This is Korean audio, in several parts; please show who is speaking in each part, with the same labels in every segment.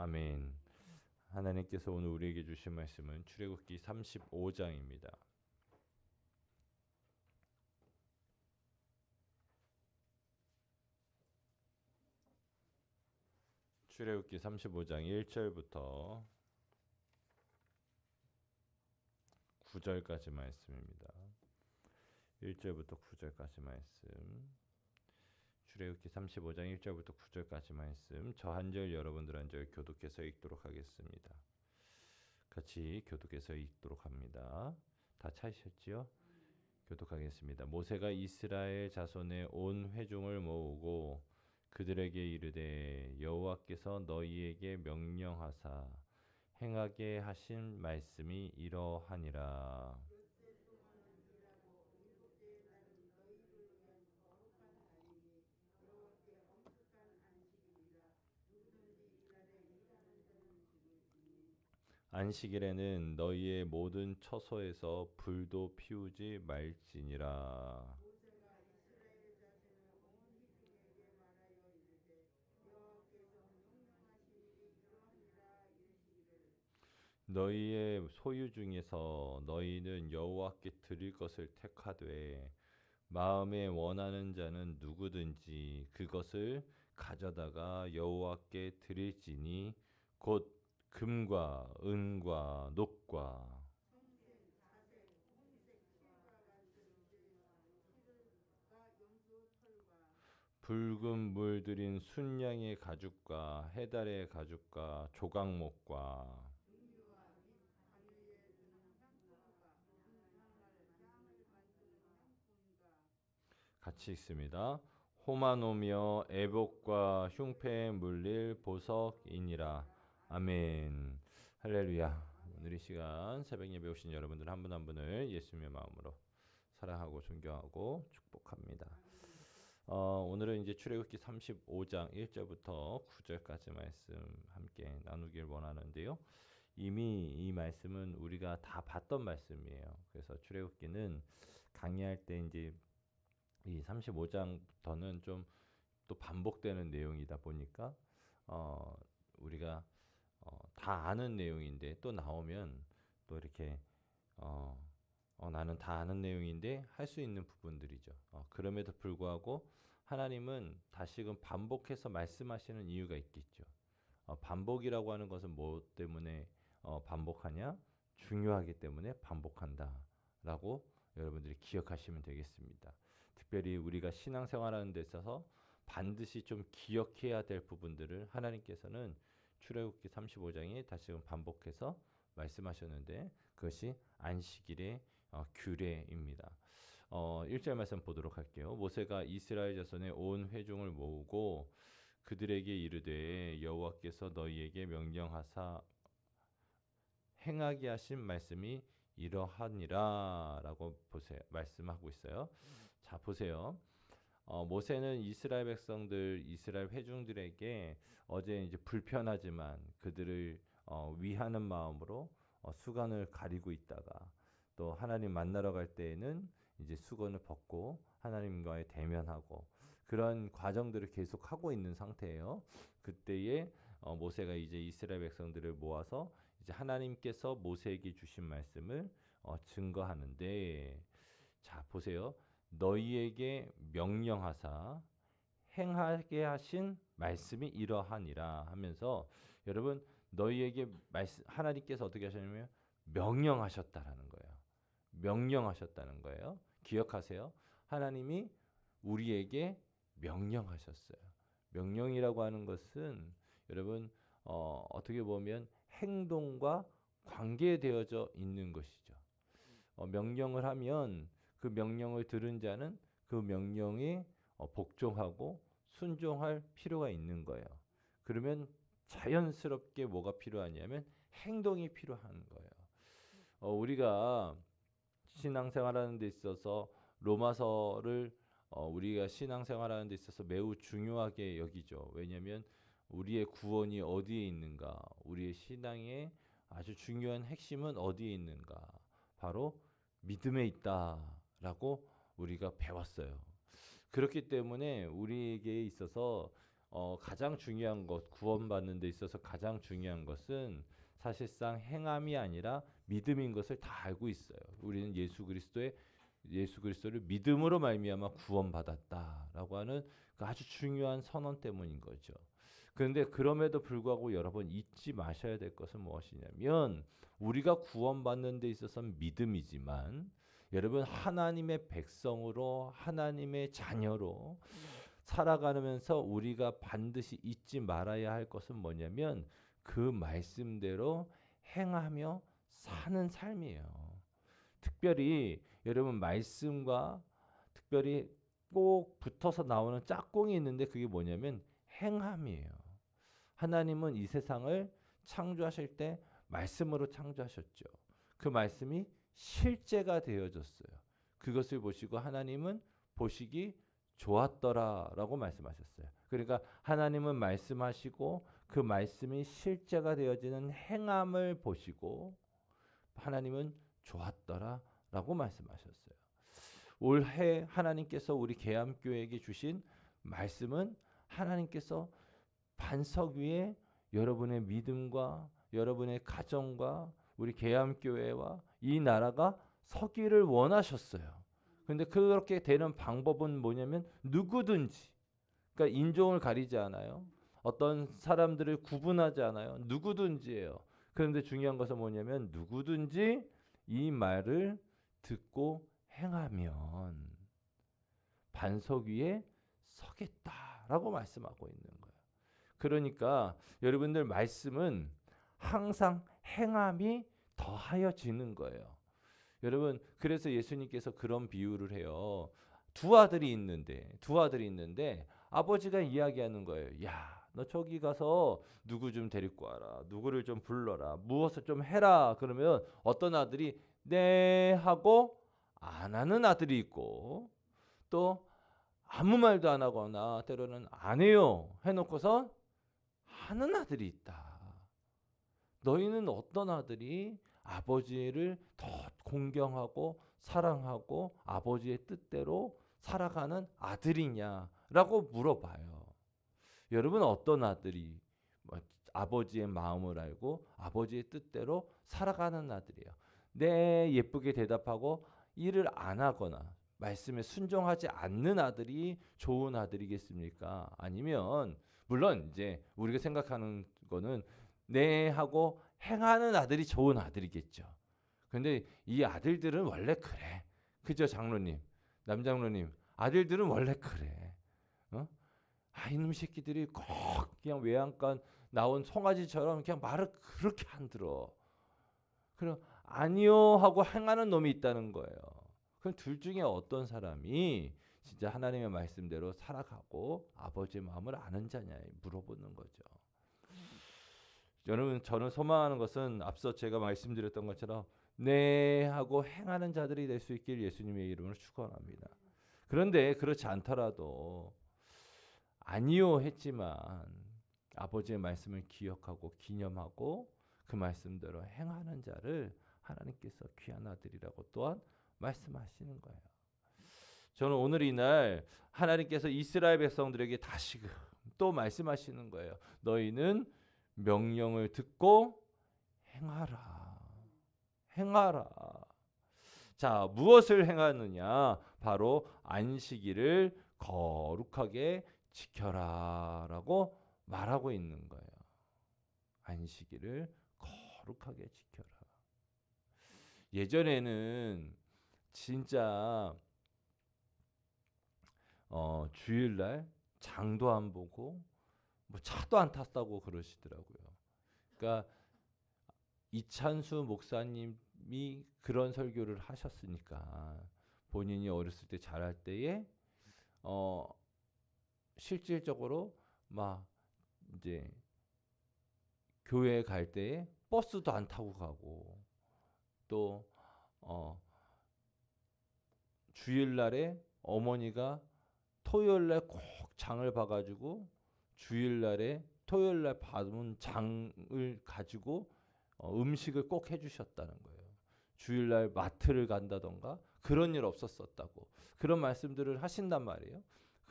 Speaker 1: 아멘. 하나님께서 오늘 우리에게 주신 말씀은 출애굽기 35장입니다. 출애굽기 35장 1절부터 9절까지 말씀입니다. 1절부터 9절까지 말씀. 출애굽기 35장 1절부터 9절까지 말씀. 저 한 절 여러분들 한 절 교독해서 읽도록 하겠습니다. 같이 교독해서 읽도록 합니다. 다 찾으셨지요? 교독하겠습니다. 모세가 이스라엘 자손의 온 회중을 모으고 그들에게 이르되 여호와께서 너희에게 명령하사 행하게 하신 말씀이 이러하니라. 안식일에는 너희의 모든 처소에서 불도 피우지 말지니라. 너희의 소유 중에서 너희는 여호와께 드릴 것을 택하되 마음에 원하는 자는 누구든지 그것을 가져다가 여호와께 드릴지니 곧 금과 은과 녹과 붉은 물 들인 순양의 가죽과 해달의 가죽과 조각목과 같이 읽습니다. 호마노며 애복과 흉패에 물릴 보석이니라. 아멘. 할렐루야. 오늘 이 시간 새벽 예배 오신 여러분들 한 분 한 분을 예수님의 마음으로 사랑하고 존경하고 축복합니다. 오늘은 이제 출애굽기 35장 1절부터 9절까지 말씀 함께 나누길 원하는데요. 이미 이 말씀은 우리가 다 봤던 말씀이에요. 그래서 출애굽기는 강의할 때 이제 이 35장부터는 좀 또 반복되는 내용이다 보니까 우리가 다 아는 내용인데 또 나오면 또 이렇게 나는 다 아는 내용인데 할 수 있는 부분들이죠. 그럼에도 불구하고 하나님은 다시금 반복해서 말씀하시는 이유가 있겠죠. 반복이라고 하는 것은 뭐 때문에 반복하냐? 중요하기 때문에 반복한다라고 여러분들이 기억하시면 되겠습니다. 특별히 우리가 신앙생활하는 데 있어서 반드시 좀 기억해야 될 부분들을 하나님께서는 출애굽기 35장에 다시금 반복해서 말씀하셨는데 그것이 안식일의 규례입니다. 1절 말씀 보도록 할게요. 모세가 이스라엘 자손의 온 회중을 모으고 그들에게 이르되 여호와께서 너희에게 명령하사 행하게 하신 말씀이 이러하니라 라고 보세요. 말씀하고 있어요. 자, 보세요. 모세는 이스라엘 백성들, 이스라엘 회중들에게 어제 이제 불편하지만 그들을 위하는 마음으로 수건을 가리고 있다가 또 하나님 만나러 갈 때에는 이제 수건을 벗고 하나님과의 대면하고 그런 과정들을 계속 하고 있는 상태예요. 그때에 모세가 이제 이스라엘 백성들을 모아서 이제 하나님께서 모세에게 주신 말씀을 증거하는데 자 보세요. 너희에게 명령하사 행하게 하신 말씀이 이러하니라 하면서 여러분 너희에게 말씀 하나님께서 어떻게 하셨냐면 명령하셨다라는 거예요. 명령하셨다는 거예요. 기억하세요. 하나님이 우리에게 명령하셨어요. 명령이라고 하는 것은 여러분 어떻게 보면 행동과 관계되어져 있는 것이죠. 명령을 하면 그 명령을 들은 자는 그 명령에 복종하고 순종할 필요가 있는 거예요. 그러면 자연스럽게 뭐가 필요하냐면 행동이 필요한 거예요. 우리가 신앙생활하는 데 있어서 로마서를 우리가 신앙생활하는 데 있어서 매우 중요하게 여기죠. 왜냐하면 우리의 구원이 어디에 있는가? 우리의 신앙의 아주 중요한 핵심은 어디에 있는가? 바로 믿음에 있다라고 우리가 배웠어요. 그렇기 때문에 우리에게 있어서 가장 중요한 것, 구원받는 데 있어서 가장 중요한 것은 사실상 행함이 아니라 믿음인 것을 다 알고 있어요. 우리는 예수 그리스도를 믿음으로 말미암아 구원받았다라고 하는 그 아주 중요한 선언 때문인 거죠. 그런데 그럼에도 불구하고 여러분 잊지 마셔야 될 것은 무엇이냐면 우리가 구원받는 데 있어서는 믿음이지만 여러분 하나님의 백성으로 하나님의 자녀로 살아가면서 우리가 반드시 잊지 말아야 할 것은 뭐냐면 그 말씀대로 행하며 사는 삶이에요. 특별히 여러분 말씀과 특별히 꼭 붙어서 나오는 짝꿍이 있는데 그게 뭐냐면 행함이에요. 하나님은 이 세상을 창조하실 때 말씀으로 창조하셨죠. 그 말씀이 실제가 되어졌어요. 그것을 보시고 하나님은 보시기 좋았더라라고 말씀하셨어요. 그러니까 하나님은 말씀하시고 그 말씀이 실제가 되어지는 행함을 보시고 하나님은 좋았더라라고 말씀하셨어요. 올해 하나님께서 우리 계암교회에게 주신 말씀은 하나님께서 반석 위에 여러분의 믿음과 여러분의 가정과 우리 계암교회와 이 나라가 서기를 원하셨어요. 근데 그렇게 되는 방법은 뭐냐면 누구든지, 그러니까 인종을 가리지 않아요. 어떤 사람들을 구분하지 않아요. 누구든지예요. 그런데 중요한 것은 뭐냐면 누구든지 이 말을 듣고 행하면 반석 위에 서겠다라고 말씀하고 있는 거예요. 그러니까 여러분들 말씀은 항상 행함이 더하여지는 거예요. 여러분 그래서 예수님께서 그런 비유를 해요. 두 아들이 있는데 아버지가 이야기하는 거예요. 야, 너 저기 가서 누구 좀 데리고 와라. 누구를 좀 불러라. 무엇을 좀 해라. 그러면 어떤 아들이 네 하고 안 하는 아들이 있고 또 아무 말도 안 하거나 때로는 안 해요 해놓고서 하는 아들이 있다. 너희는 어떤 아들이 아버지를 더 공경하고 사랑하고 아버지의 뜻대로 살아가는 아들이냐라고 물어봐요. 여러분 어떤 아들이 아버지의 마음을 알고 아버지의 뜻대로 살아가는 아들이에요. 네, 예쁘게 대답하고 일을 안 하거나 말씀에 순종하지 않는 아들이 좋은 아들이겠습니까? 아니면 물론 이제 우리가 생각하는 거는 네 하고 행하는 아들이 좋은 아들이겠죠. 근데 이 아들들은 원래 그래. 그죠, 장로님? 남장로님, 아들들은 원래 그래. 어? 이놈 새끼들이 꼭 그냥 외양간 나온 송아지처럼 그냥 말을 그렇게 안 들어. 그럼 아니요 하고 행하는 놈이 있다는 거예요. 그럼 둘 중에 어떤 사람이 진짜 하나님의 말씀대로 살아가고 아버지의 마음을 아는 자냐 물어보는 거죠. 여러분 저는 소망하는 것은 앞서 제가 말씀드렸던 것처럼 네 하고 행하는 자들이 될 수 있길 예수님의 이름으로 축원합니다. 그런데 그렇지 않더라도 아니요 했지만 아버지의 말씀을 기억하고 기념하고 그 말씀대로 행하는 자를 하나님께서 귀한 아들이라고 또한 말씀하시는 거예요. 저는 오늘 이날 하나님께서 이스라엘 백성들에게 다시금 또 말씀하시는 거예요. 너희는 명령을 듣고 행하라. 행하라. 자, 무엇을 행하느냐? 바로 안식일을 거룩하게 지켜라라고 말하고 있는 거예요. 안식일을 거룩하게 지켜라. 예전에는 진짜 주일날 장도 안 보고 뭐 차도 안 탔다고 그러시더라고요. 그러니까 이찬수 목사님이 그런 설교를 하셨으니까 본인이 어렸을 때 자랄 때에 실질적으로 막 이제 교회 갈 때에 버스도 안 타고 가고 또 주일날에 어머니가 토요일날 꼭 장을 봐가지고 주일날에 토요일날 받은 장을 가지고 음식을 꼭 해주셨다는 거예요. 주일날 마트를 간다던가 그런 일 없었었다고 그런 말씀들을 하신단 말이에요.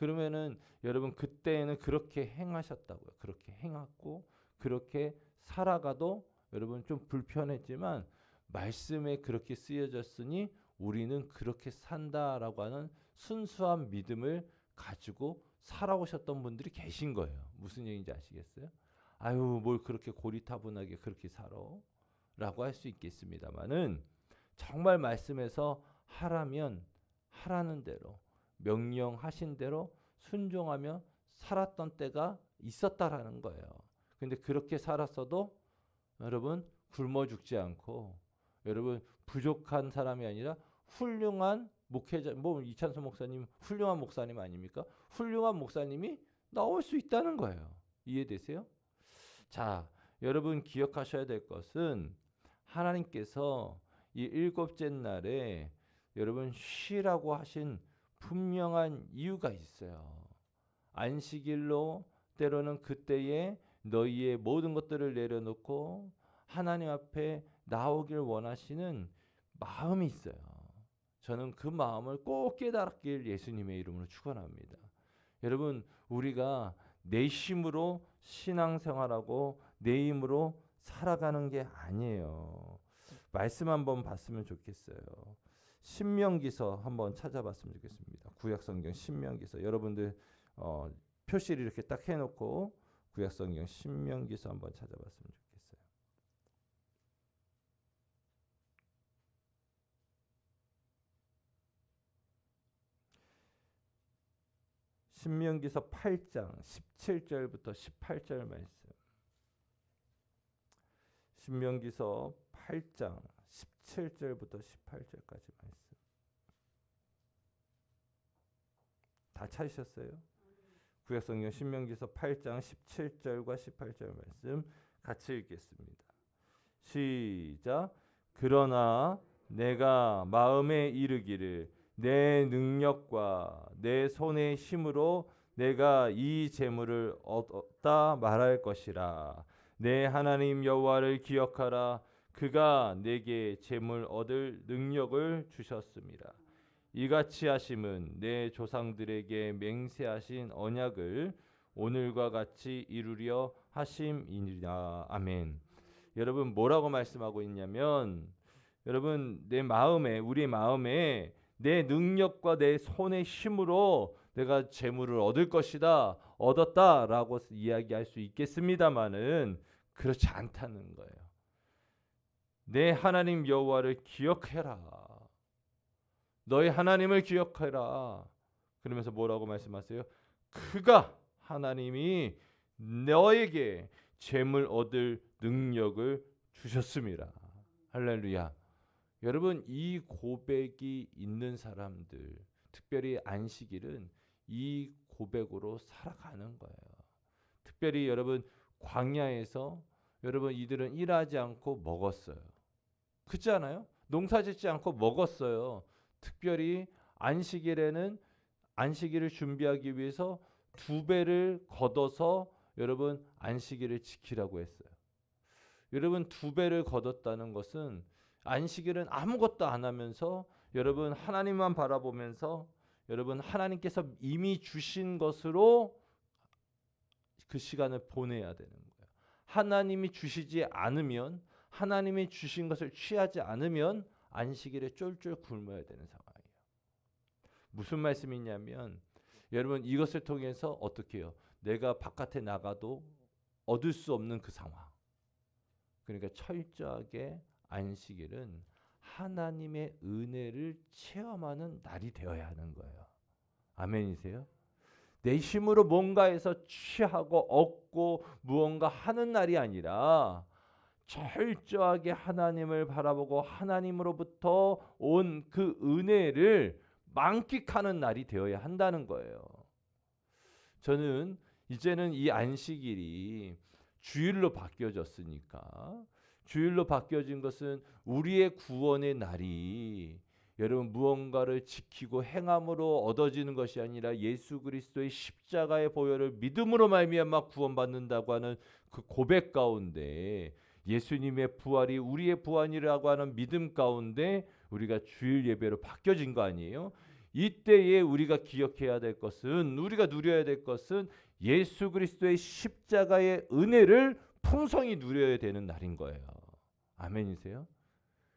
Speaker 1: 그러면은 여러분 그때에는 그렇게 행하셨다고요. 그렇게 행하고 그렇게 살아가도 여러분 좀 불편했지만 말씀에 그렇게 쓰여졌으니 우리는 그렇게 산다라고 하는 순수한 믿음을 가지고 살아오셨던 분들이 계신 거예요. 무슨 얘기인지 아시겠어요? 아유, 뭘 그렇게 고리타분하게 그렇게 살아? 라고 할 수 있겠습니다만은 정말 말씀에서 하라면 하라는 대로 명령하신 대로 순종하며 살았던 때가 있었다라는 거예요. 근데 그렇게 살았어도 여러분 굶어 죽지 않고 여러분 부족한 사람이 아니라 훌륭한 목회자, 뭐 이찬수 목사님 훌륭한 목사님 아닙니까? 훌륭한 목사님이 나올 수 있다는 거예요. 이해되세요? 자, 여러분 기억하셔야 될 것은 하나님께서 이 일곱째 날에 여러분 쉬라고 하신 분명한 이유가 있어요. 안식일로 때로는 그때에 너희의 모든 것들을 내려놓고 하나님 앞에 나오길 원하시는 마음이 있어요. 저는 그 마음을 꼭 깨달았길 예수님의 이름으로 축원합니다. 여러분, 우리가 내 힘으로 신앙생활하고 내 힘으로 살아가는 게 아니에요. 말씀 한번 봤으면 좋겠어요. 신명기서 한번 찾아봤으면 좋겠습니다. 구약성경 신명기서. 여러분들 표시를 이렇게 딱 해놓고 구약성경 신명기서 한번 찾아봤으면 좋겠어요. 신명기서 8장 17절부터 18절 말씀. 신명기서 8장 17절부터 18절까지 말씀. 다 찾으셨어요? 구약성경 신명기서 8장 17절과 18절 말씀 같이 읽겠습니다. 시작. 그러나 내가 마음에 이르기를 내 능력과 내 손의 힘으로 내가 이 재물을 얻었다 말할 것이라. 내 하나님 여호와를 기억하라. 그가 내게 재물 얻을 능력을 주셨습니다. 이같이 하심은 내 조상들에게 맹세하신 언약을 오늘과 같이 이루려 하심이니라. 아멘. 여러분 뭐라고 말씀하고 있냐면 여러분 내 마음에 우리 마음에 내 능력과 내 손의 힘으로 내가 재물을 얻을 것이다 얻었다라고 이야기할 수 있겠습니다마는 그렇지 않다는 거예요. 내 하나님 여호와를 기억해라. 너희 하나님을 기억해라. 그러면서 뭐라고 말씀하세요? 그가 하나님이 너에게 재물 얻을 능력을 주셨습니다. 할렐루야. 여러분 이 고백이 있는 사람들, 특별히 안식일은 이 고백으로 살아가는 거예요. 특별히 여러분 광야에서 여러분 이들은 일하지 않고 먹었어요. 그렇지 않아요? 농사짓지 않고 먹었어요. 특별히 안식일에는 안식일을 준비하기 위해서 2배를 걷어서 여러분 안식일을 지키라고 했어요. 여러분 2배를 걷었다는 것은 안식일은 아무것도 안 하면서 여러분 하나님만 바라보면서 여러분 하나님께서 이미 주신 것으로 그 시간을 보내야 되는 거예요. 하나님이 주시지 않으면 하나님이 주신 것을 취하지 않으면 안식일에 쫄쫄 굶어야 되는 상황이에요. 무슨 말씀이냐면 여러분 이것을 통해서 어떻게 해요? 내가 바깥에 나가도 얻을 수 없는 그 상황. 그러니까 철저하게 안식일은 하나님의 은혜를 체험하는 날이 되어야 하는 거예요. 아멘이세요? 내 힘으로 뭔가에서 취하고 얻고 무언가 하는 날이 아니라 철저하게 하나님을 바라보고 하나님으로부터 온 그 은혜를 만끽하는 날이 되어야 한다는 거예요. 저는 이제는 이 안식일이 주일로 바뀌어졌으니까 주일로 바뀌어진 것은 우리의 구원의 날이 여러분 무언가를 지키고 행함으로 얻어지는 것이 아니라 예수 그리스도의 십자가의 보혈을 믿음으로 말미암아 구원받는다고 하는 그 고백 가운데 예수님의 부활이 우리의 부활이라고 하는 믿음 가운데 우리가 주일 예배로 바뀌어진 거 아니에요? 이때에 우리가 기억해야 될 것은, 우리가 누려야 될 것은 예수 그리스도의 십자가의 은혜를 풍성히 누려야 되는 날인 거예요. 아멘이세요?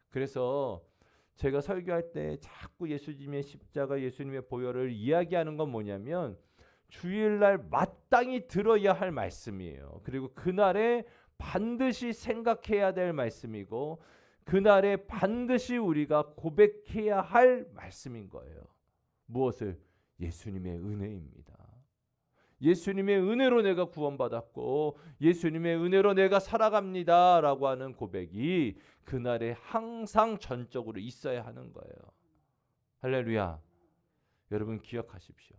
Speaker 1: 그래서 제가 설교할 때 자꾸 예수님의 십자가, 예수님의 보혈을 이야기하는 건 뭐냐면 주일날 마땅히 들어야 할 말씀이에요. 그리고 그날에 반드시 생각해야 될 말씀이고 그날에 반드시 우리가 고백해야 할 말씀인 거예요. 무엇을? 예수님의 은혜입니다. 예수님의 은혜로 내가 구원받았고 예수님의 은혜로 내가 살아갑니다 라고 하는 고백이 그날에 항상 전적으로 있어야 하는 거예요. 할렐루야. 여러분 기억하십시오.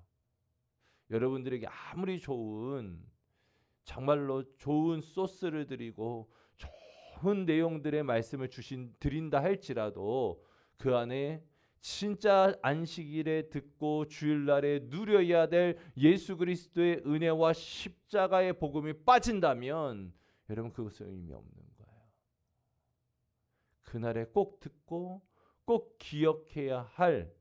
Speaker 1: 여러분들에게 아무리 좋은, 정말로 좋은 소스를 드리고 좋은 내용들의 말씀을 드린다 할지라도 그 안에 진짜 안식일에 듣고 주일날에 누려야 될 예수 그리스도의 은혜와 십자가의 복음이 빠진다면 여러분 그것은 의미 없는 거예요. 그날에 꼭 듣고 꼭 기억해야 할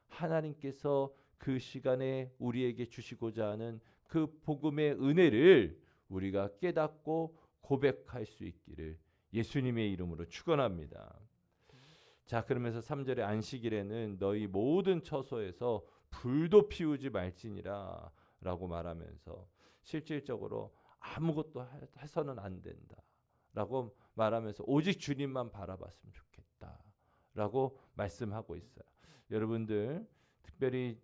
Speaker 1: 하나님께서 그 시간에 우리에게 주시고자 하는 그 복음의 은혜를 우리가 깨닫고 고백할 수 있기를 예수님의 이름으로 축원합니다. 자, 그러면서 3절에 안식일에는 너희 모든 처소에서 불도 피우지 말지니라 라고 말하면서 실질적으로 아무것도 해서는 안 된다 라고 말하면서 오직 주님만 바라봤으면 좋겠다 라고 말씀하고 있어요. 여러분들 특별히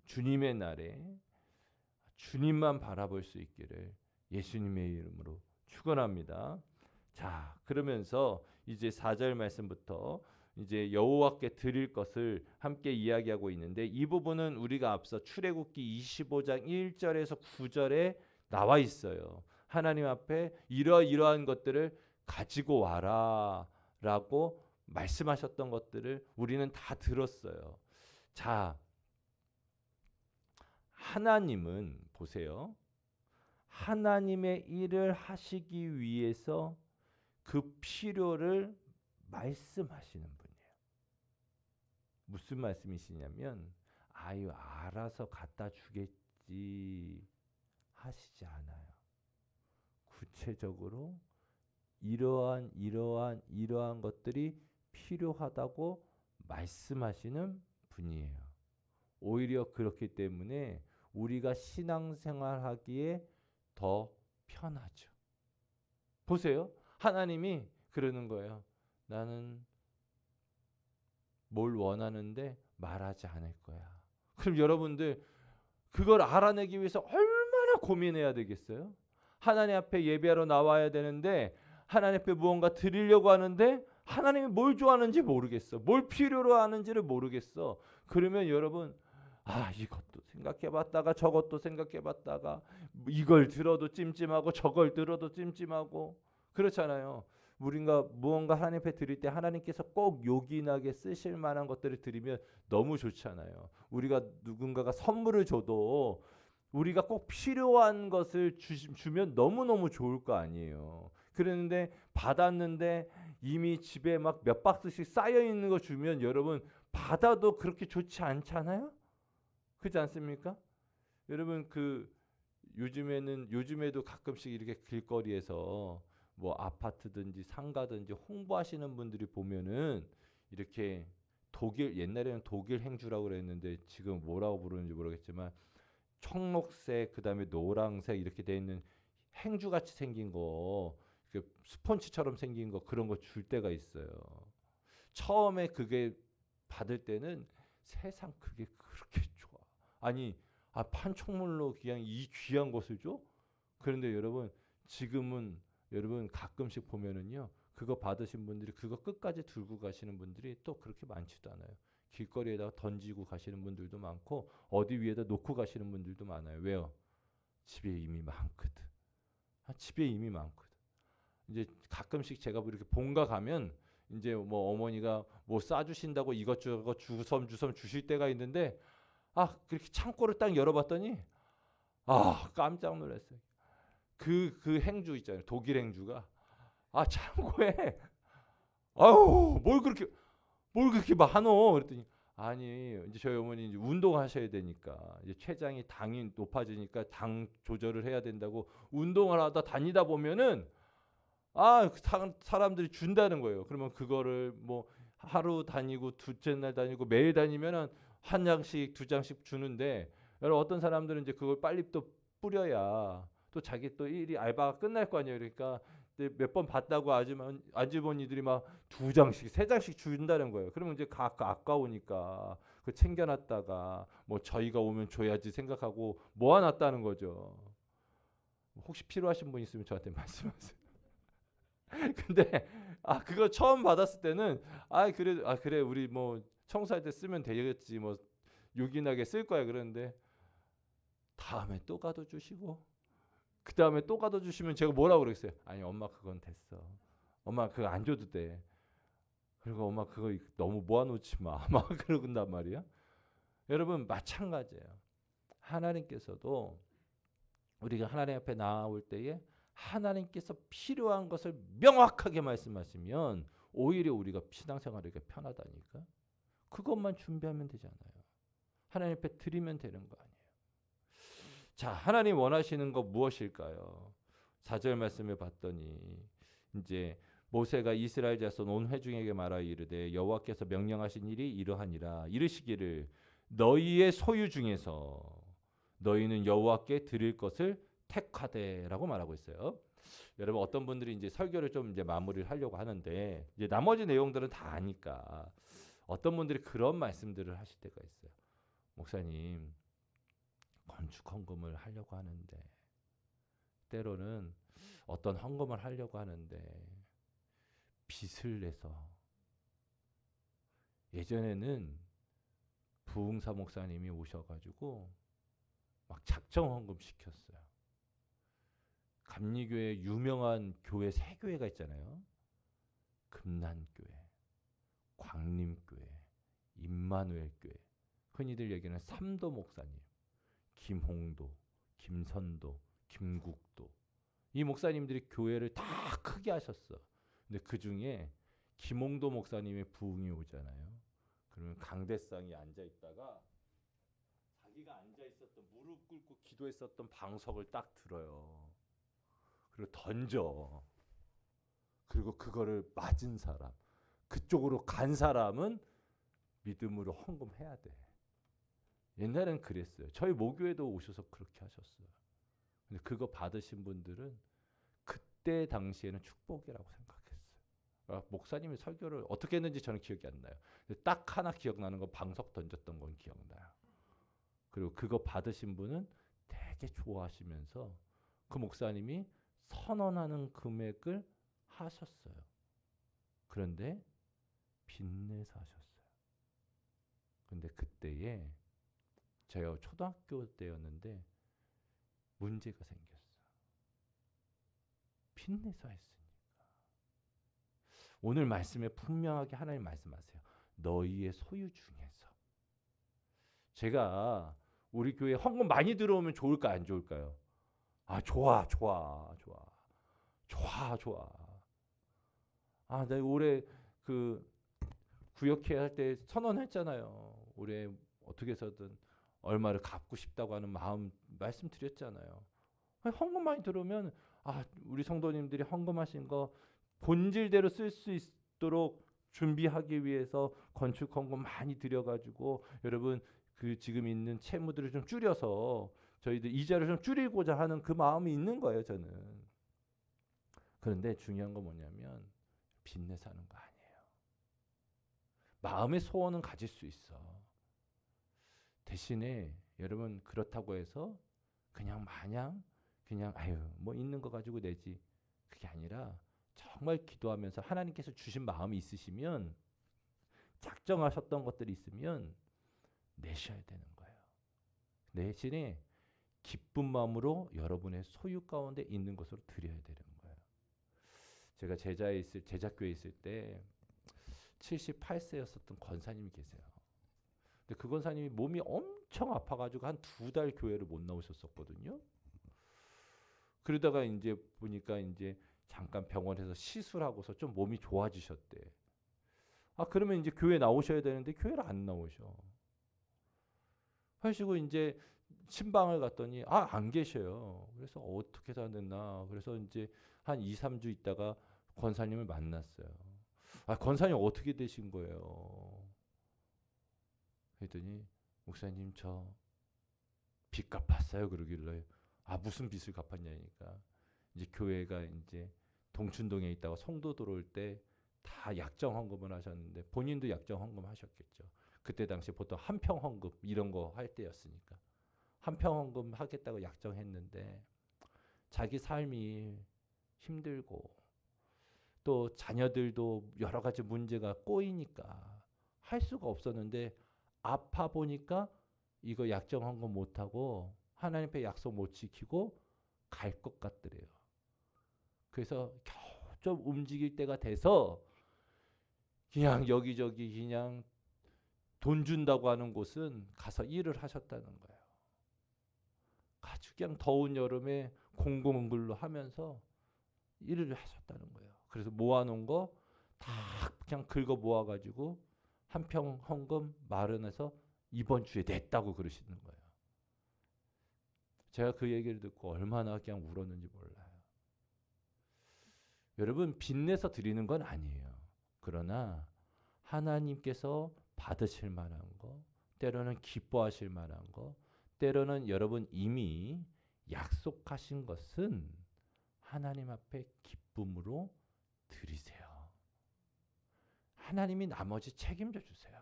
Speaker 1: 주님의 날에 주님만 바라볼 수 있기를 예수님의 이름으로 축원합니다. 자, 그러면서 이제 4절 말씀부터 이제 여호와께 드릴 것을 함께 이야기하고 있는데 이 부분은 우리가 앞서 출애굽기 25장 1절에서 9절에 나와 있어요. 하나님 앞에 이러이러한 것들을 가지고 와라 라고 말씀하셨던 것들을 우리는 다 들었어요. 자, 하나님은 보세요. 하나님의 일을 하시기 위해서 그 필요를 말씀하시는 분이에요. 무슨 말씀이시냐면 아유 알아서 갖다 주겠지 하시지 않아요. 구체적으로 이러한 것들이 필요하다고 말씀하시는 분이에요. 오히려 그렇기 때문에 우리가 신앙생활하기에 더 편하죠. 보세요. 하나님이 그러는 거예요. 나는 뭘 원하는데 말하지 않을 거야. 그럼 여러분들 그걸 알아내기 위해서 얼마나 고민해야 되겠어요? 하나님 앞에 예배하러 나와야 되는데 하나님 앞에 무언가 드리려고 하는데 하나님이 뭘 좋아하는지 모르겠어. 뭘 필요로 하는지를 모르겠어. 그러면 여러분 이것도 생각해봤다가 저것도 생각해봤다가 이걸 들어도 찜찜하고 저걸 들어도 찜찜하고 그렇잖아요. 우리가 무언가 하나님 앞에 드릴 때 하나님께서 꼭 요긴하게 쓰실 만한 것들을 드리면 너무 좋잖아요. 우리가 누군가가 선물을 줘도 우리가 꼭 필요한 것을 주면 너무너무 좋을 거 아니에요. 그런데 받았는데 이미 집에 막 몇 박스씩 쌓여 있는 거 주면 여러분 받아도 그렇게 좋지 않잖아요. 그렇지 않습니까? 여러분 요즘에도 가끔씩 이렇게 길거리에서 뭐 아파트든지 상가든지 홍보하시는 분들이 보면은 이렇게 옛날에는 독일 행주라고 그랬는데 지금 뭐라고 부르는지 모르겠지만 청록색 그다음에 노란색 이렇게 돼 있는 행주 같이 생긴 거 스펀지처럼 생긴 거 그런 거 줄 때가 있어요. 처음에 그게 받을 때는 세상 그게 그렇게 좋아. 아니 판촉물로 그냥 이 귀한 것을 줘? 그런데 여러분 지금은 여러분 가끔씩 보면은요 그거 받으신 분들이 그거 끝까지 들고 가시는 분들이 또 그렇게 많지도 않아요. 길거리에다가 던지고 가시는 분들도 많고 어디 위에다 놓고 가시는 분들도 많아요. 왜요? 집에 이미 많거든. 집에 이미 많거든. 이제 가끔씩 제가 이렇게 본가 가면 이제 뭐 어머니가 뭐 싸주신다고 이것저것 주섬 주실 때가 있는데 그렇게 창고를 딱 열어봤더니 깜짝 놀랐어요. 그 행주 있잖아요. 독일 행주가 창고에 뭘 그렇게 많어? 그랬더니 아니 이제 저희 어머니 이제 운동하셔야 되니까 이제 췌장이 당이 높아지니까 당 조절을 해야 된다고 운동을 하다 다니다 보면은 사람들이 준다는 거예요. 그러면 그거를 뭐 하루 다니고 둘째 날 다니고 매일 다니면은 한 장씩 두 장씩 주는데 여러분 어떤 사람들은 이제 그걸 빨리 또 뿌려야 또 자기 또 일이 알바가 끝날 거 아니에요. 그러니까 몇 번 봤다고 아주머니들이 막 두 장씩 세 장씩 준다는 거예요. 그러면 이제 아까우니까 그 챙겨놨다가 뭐 저희가 오면 줘야지 생각하고 모아놨다는 거죠. 혹시 필요하신 분 있으면 저한테 말씀하세요. 근데 그거 처음 받았을 때는 그래 우리 뭐 청소할 때 쓰면 되겠지 뭐 요긴하게 쓸 거야 그러는데 다음에 또 가둬 주시고 그 다음에 또 가둬 주시면 제가 뭐라고 그랬어요. 아니 엄마 그건 됐어. 엄마 그거 안 줘도 돼. 그리고 엄마 그거 너무 모아놓지 마. 막 그러는단 말이야. 여러분 마찬가지예요. 하나님께서도 우리가 하나님 앞에 나올 때에 하나님께서 필요한 것을 명확하게 말씀하시면 오히려 우리가 신앙생활이 편하다니까. 그것만 준비하면 되잖아요. 하나님 앞에 드리면 되는 거 아니에요. 자, 하나님 원하시는 거 무엇일까요? 4절 말씀을 봤더니 이제 모세가 이스라엘 자손 온 회중에게 말하여 이르되 여호와께서 명령하신 일이 이러하니라. 이르시기를 너희의 소유 중에서 너희는 여호와께 드릴 것을 택하되라고 말하고 있어요. 여러분 어떤 분들이 이제 설교를 좀 이제 마무리를 하려고 하는데 이제 나머지 내용들은 다 아니까 어떤 분들이 그런 말씀들을 하실 때가 있어요. 목사님 건축 헌금을 하려고 하는데 때로는 어떤 헌금을 하려고 하는데 빚을 내서 예전에는 부흥사 목사님이 오셔가지고 막 작정 헌금 시켰어요. 감리교회 유명한 교회 세 교회가 있잖아요. 금난교회, 광림교회, 임마누엘교회. 흔히들 얘기하는 삼도 목사님, 김홍도, 김선도, 김국도. 이 목사님들이 교회를 다 크게 하셨어. 근데 그 중에 김홍도 목사님의 부흥이 오잖아요. 그러면 강대상이 앉아 있다가 자기가 앉아 있었던 무릎 꿇고 기도했었던 방석을 딱 들어요. 그리고 던져. 그리고 그거를 맞은 사람, 그쪽으로 간 사람은 믿음으로 헌금해야 돼. 옛날엔 그랬어요. 저희 모교에도 오셔서 그렇게 하셨어요. 근데 그거 받으신 분들은 그때 당시에는 축복이라고 생각했어요. 목사님이 설교를 어떻게 했는지 저는 기억이 안 나요. 근데 딱 하나 기억나는 건 방석 던졌던 건 기억나요. 그리고 그거 받으신 분은 되게 좋아하시면서 그 목사님이 선언하는 금액을 하셨어요. 그런데 빚내서 하셨어요. 근데 그때에 제가 초등학교 때였는데 문제가 생겼어요. 빚내서 했으니까. 오늘 말씀에 분명하게 하나님 말씀하세요. 너희의 소유 중에서. 제가 우리 교회 헌금 많이 들어오면 좋을까 안 좋을까요? 좋아. 내가 올해 그 구역회 할 때 선언했잖아요. 올해 어떻게 해서든 얼마를 갚고 싶다고 하는 마음 말씀드렸잖아요. 헌금 많이 들어오면 우리 성도님들이 헌금하신 거 본질대로 쓸 수 있도록 준비하기 위해서 건축 헌금 많이 드려가지고 여러분 그 지금 있는 채무들을 좀 줄여서 저희들 이자를 좀 줄이고자 하는 그 마음이 있는 거예요, 저는. 그런데 중요한 건 뭐냐면 빚내서 하는 거 아니에요. 마음의 소원은 가질 수 있어. 대신에 여러분 그렇다고 해서 그냥 마냥 그냥 뭐 있는 거 가지고 내지. 그게 아니라 정말 기도하면서 하나님께서 주신 마음이 있으시면 작정하셨던 것들이 있으면 내셔야 되는 거예요. 대신에 기쁜 마음으로 여러분의 소유 가운데 있는 것으로 드려야 되는 거예요. 제가 제자교회에 있을 때 78세였었던 권사님이 계세요. 근데 그 권사님이 몸이 엄청 아파가지고 한 2달 교회를 못 나오셨었거든요. 그러다가 이제 보니까 이제 잠깐 병원에서 시술하고서 좀 몸이 좋아지셨대. 그러면 이제 교회 나오셔야 되는데 교회를 안 나오셔. 하시고 이제 신방을 갔더니 안 계셔요. 그래서 어떻게 해야 되나. 그래서 이제 한 2, 3주 있다가 권사님을 만났어요. 권사님 어떻게 되신 거예요? 그랬더니 목사님 저 빚 갚았어요. 그러길래 무슨 빚을 갚았냐니까 이제 교회가 이제 동춘동에 있다가 성도 들어올 때 다 약정 헌금을 하셨는데 본인도 약정 헌금 하셨겠죠. 그때 당시 보통 한평 헌금 이런 거 할 때였으니까 한평 헌금 하겠다고 약정했는데 자기 삶이 힘들고 또 자녀들도 여러 가지 문제가 꼬이니까 할 수가 없었는데 아파 보니까 이거 약정 헌금 못하고 하나님 앞에 약속 못 지키고 갈 것 같더래요. 그래서 겨우 좀 움직일 때가 돼서 그냥 여기저기 그냥 돈 준다고 하는 곳은 가서 일을 하셨다는 거예요. 아주 그냥 더운 여름에 공공근로 하면서 일을 하셨다는 거예요. 그래서 모아놓은 거 다 그냥 긁어 모아가지고 한평 헌금 마련해서 이번 주에 냈다고 그러시는 거예요. 제가 그 얘기를 듣고 얼마나 그냥 울었는지 몰라요. 여러분 빚내서 드리는 건 아니에요. 그러나 하나님께서 받으실 만한 거, 때로는 기뻐하실 만한 거, 때로는 여러분 이미 약속하신 것은 하나님 앞에 기쁨으로 드리세요. 하나님이 나머지 책임져 주세요.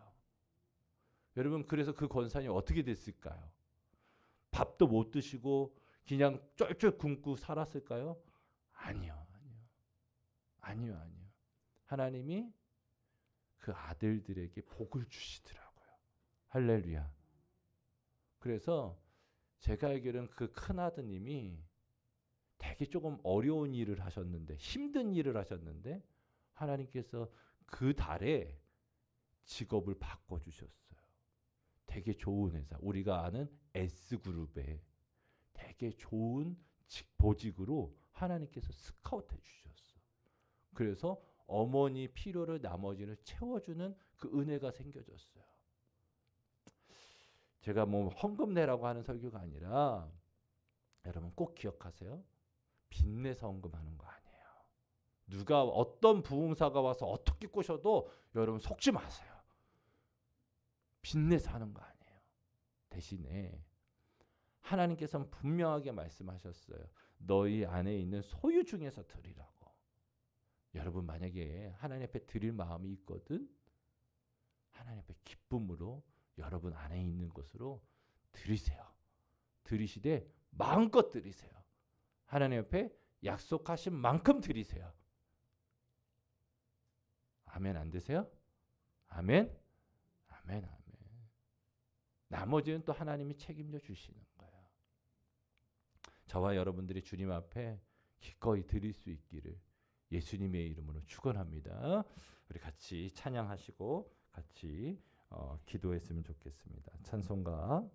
Speaker 1: 여러분 그래서 그 권사님 어떻게 됐을까요? 밥도 못 드시고 그냥 쫄쫄 굶고 살았을까요? 아니요. 하나님이 그 아들들에게 복을 주시더라고요. 할렐루야. 그래서 제가 알기로는 그 큰 아드님이 되게 조금 어려운 일을 하셨는데 힘든 일을 하셨는데 하나님께서 그 달에 직업을 바꿔주셨어요. 되게 좋은 회사. 우리가 아는 S그룹에 되게 좋은 보직으로 하나님께서 스카우트 해주셨어. 그래서 어머니 필요를 나머지를 채워주는 그 은혜가 생겨졌어요. 제가 뭐 헌금 내라고 하는 설교가 아니라 여러분 꼭 기억하세요. 빚내서 헌금하는 거 아니에요. 누가 어떤 부흥사가 와서 어떻게 꼬셔도 여러분 속지 마세요. 빚내서 하는 거 아니에요. 대신에 하나님께서는 분명하게 말씀하셨어요. 너희 안에 있는 소유 중에서 드리라고. 여러분 만약에 하나님 앞에 드릴 마음이 있거든 하나님 앞에 기쁨으로 여러분 안에 있는 것으로 드리세요. 드리시되 마음껏 드리세요. 하나님 앞에 약속하신 만큼 드리세요. 아멘 안 되세요? 아멘? 아멘. 나머지는 또 하나님이 책임져 주시는 거예요. 저와 여러분들이 주님 앞에 기꺼이 드릴 수 있기를 예수님의 이름으로 축원합니다. 우리 같이 찬양하시고 같이 기도했으면 좋겠습니다. 찬송가